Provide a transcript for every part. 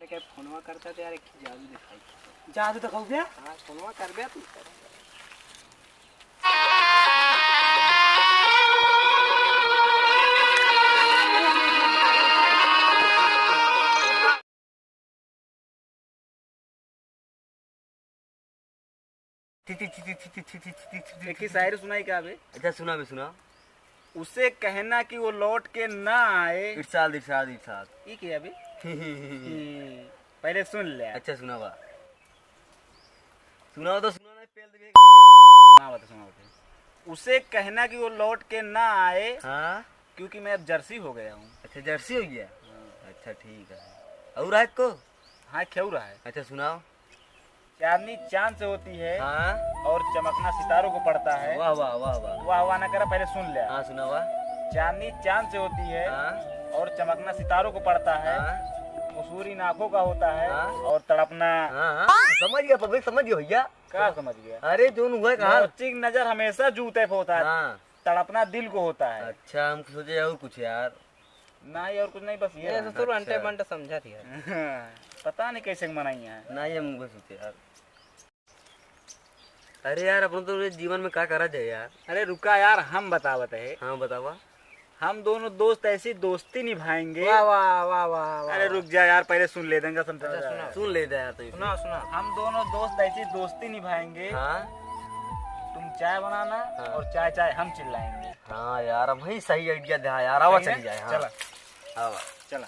क्या फोनवा करता तो यार एक जादू दिखाई जादू दिखाओ क्या? हाँ फोनवा कर बे तू एक ही शायरी सुनाई क्या बे? अच्छा सुना भी सुना। उसे कहना कि वो लौट के ना आए। इरशाद इरशाद इरशाद। ये क्या बे? पहले सुन ले। अच्छा सुना बा सुना तो सुना नहीं पहले सुना बता। उसे कहना कि वो लौट के ना आए। हाँ क्योंकि मैं अब जर्सी हो गया हूँ। अच्छा जर्सी हो गया। अच्छा ठीक है और रात को। हाँ क्यों रहा है? अच्छा सुनाओ। चांदनी चांद से होती है। हाँ और चमकना सितारों को पड़ता है। वाह वाह वाह वाह। वाह वाह ना करा, पहले सुन ले। हाँ सुना वाह। चांदनी चांद से होती है। हाँ और चमकना सितारों को पड़ता है। हाँ कसूरी नाखों का होता है। हाँ? और तड़पना। हाँ समझ गया पब्लिक समझ गया भैया। क्या समझ गया? अरे जोन हुआ कहा। मोची की नजर हमेशा जूते पे होता है। हाँ तड़पना दिल को होता है। अच्छा हम सोचे और कुछ यार। नहीं और कुछ नहीं, बस ये तो तू अंटे बंटे समझा थी यार। पता नहीं कैसे मनाई है। नहीं हम को सोचे यार। अरे यार अपन तो जीवन में क्या करा जाए यार। अरे रुका यार, हम बतावत है। हाँ बतावा। हम दोनों दोस्त ऐसी दोस्ती निभाएंगे। वाह वाह वाह वाह। अरे रुक जा यार, पहले सुन ले देंगे समझा। सुन लेते यार तो सुना सुना। हम दोनों दोस्त ऐसी दोस्ती निभाएंगे। हाँ तुम चाय बनाना। हाँ। और चाय चाय हम चिल्लाएंगे। हाँ यार अब वही सही आइडिया दे यार। आवा चली जाए। हाँ चला आवा चला।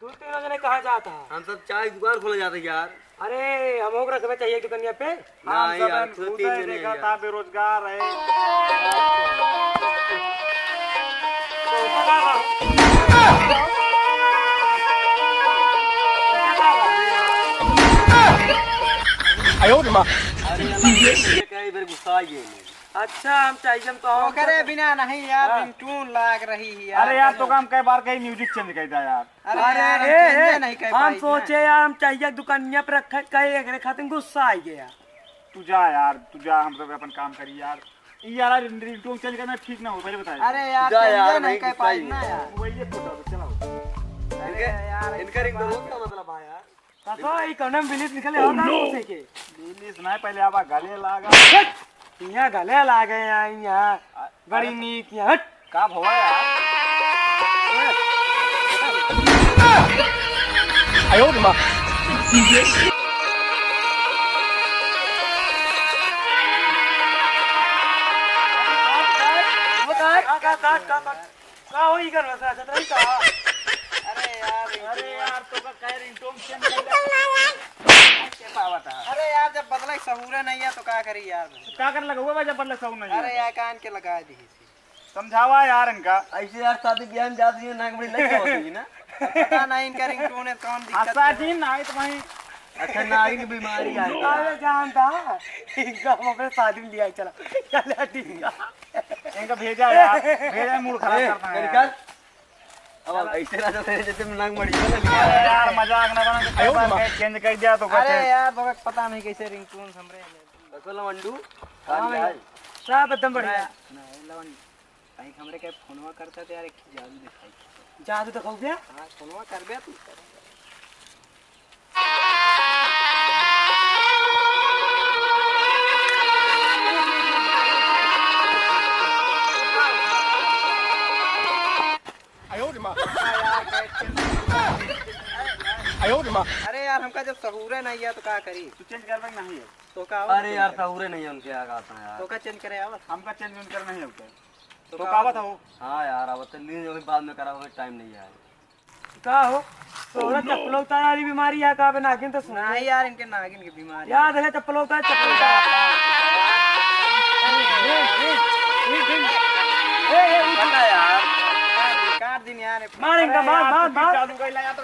तू तीनों जने कहाँ जाता है? हम सब चाय की दुकान खोले जाते यार। अरे हम होकर रखना चाहिए दुकानिया पे। हम नहीं यार, सब खुद उदय तीन जने देखा यार। था बेरोजगार है। कई बार गुस्सा आ गया नहीं। अच्छा हम चाहिए हम तो करे बिना नहीं यार, रिंगटोन लाग रही है यार। अरे यार तो काम कई बार कहीं म्यूजिक चेंज कर दिया यार। अरे नहीं कह हम पाई सोचे यार हम चाहिए दुकानिया पे रखा कहे खातिर गुस्सा आ गया। तू जा यार, तू जा, हम सब अपन काम करी यार। यार रिंगटोन चेंज करना ठीक ना हो, पहले बताइए। अरे यार जा यार, नहीं नहीं कह गुस्सा पाई ही ना है। यार। वही फोटो तो चलाओ। अरे यार इनका रिंग दो क्या मतलब है यार। काका ई कौन बिलिस निकले हो ना उसे के दिल्ली सुनाए पहले आवा गले लागा। यहाँ गले ला गए यहाँ बड़ी नीक यहाँ हट। का भवा यार। का हो ई कर बसा छतरी का। अरे यार तो का कह रिंगटोन चेंज कर के पावता। अरे यार जब बदला सहूरे नहीं है तो क्या करी यार। क्या कर लगा हुआ जब बदला सौ नहीं अरे यार कान के लगा दी। समझावा यार इनका। ऐसे यार शादी ब्याह में जाती है नाक बड़ी लग होती ना। पता नहीं इनका रिंगटोन है कौन दिक्कत आशा जी ना तो वहीं अच्छा नाई की बीमारी आई है। अरे जानता इनका हम अपने शादी में लिया चला चला ठीक है। इनका भेजा यार, भेजा मूड खराब करना है यार। निकाल। अब ऐसे ना तो तेरे जैसे नाक मड़ी है ना। अरे यार मजाक ना बना के बार चेंज कर दिया तो अरे कहते यार तो पता नहीं कैसे रिंगटोन हमरे रसोला मंडू। सब एकदम बढ़िया। नहीं लवन कहीं हमरे के फोनवा करता तो यार एक जादू दिखाई। जादू दिखाओ क्या? हां फोनवा कर बे तू। अरे यार हमका जब सहूरे नहीं है तो क्या करी। तू चेंज कर भाई नहीं है। तो का अरे यार सहूरे नहीं है उनके आगे आता है यार। तो का चेंज करे आवत। हमका चेंज उन करना नहीं होता। तो तो का कावत हो। हाँ यार अब तो लीन जो बाद में करा टाइम नहीं है। का हो तोरा चप्पल उतार वाली बीमारी है का बना के तो सुना नहीं यार इनके नागिन की बीमारी। याद है चप्पल उतार चप्पल पता यार बेकार दिन यार। मारेंगे मार जादू का इलाज तो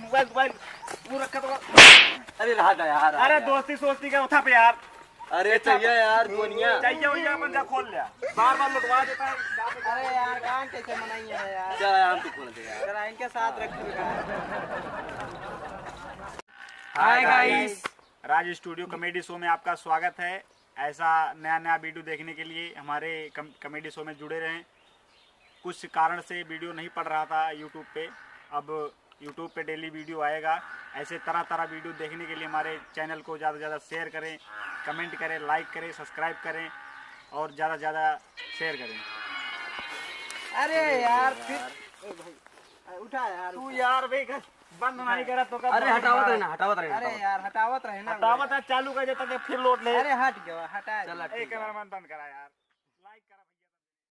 मोबाइल वो रखा तो। अरे रहा था यार। अरे दोस्ती सोस्ती का उठा पे यार। अरे चाहिए यार दुनिया। चाहिए वही अपन जा खोल लिया। बार लुटवा देता है। अरे यार कान कैसे मनाई है यार। चल यार तू खोल दे यार। जरा इनके साथ रखिएगा। हाय गाइस, राज स्टूडियो कॉमेडी शो में आपका स्वागत है। ऐसा नया नया वीडियो देखने के लिए हमारे कॉमेडी शो में जुड़े रहें। कुछ कारण से वीडियो नहीं पड़ रहा था यूट्यूब पे। अब यूट्यूब पे डेली वीडियो आएगा। ऐसे तरह तरह वीडियो देखने के लिए हमारे चैनल को ज़्यादा से ज़्यादा शेयर करें, कमेंट करें, लाइक करें, सब्सक्राइब करें और ज़्यादा से ज़्यादा शेयर करें। अरे यार फिर ए भाई उठा यार, तू यार भाई बंद नहीं करा तो अरे हटावत रहे ना, हटावत रहे अरे यार हटावत रहे ना, हटावत है, चालू कर देता फिर लोट ले। अरे हट गया, हटा चल कैमरामैन बंद करा यार।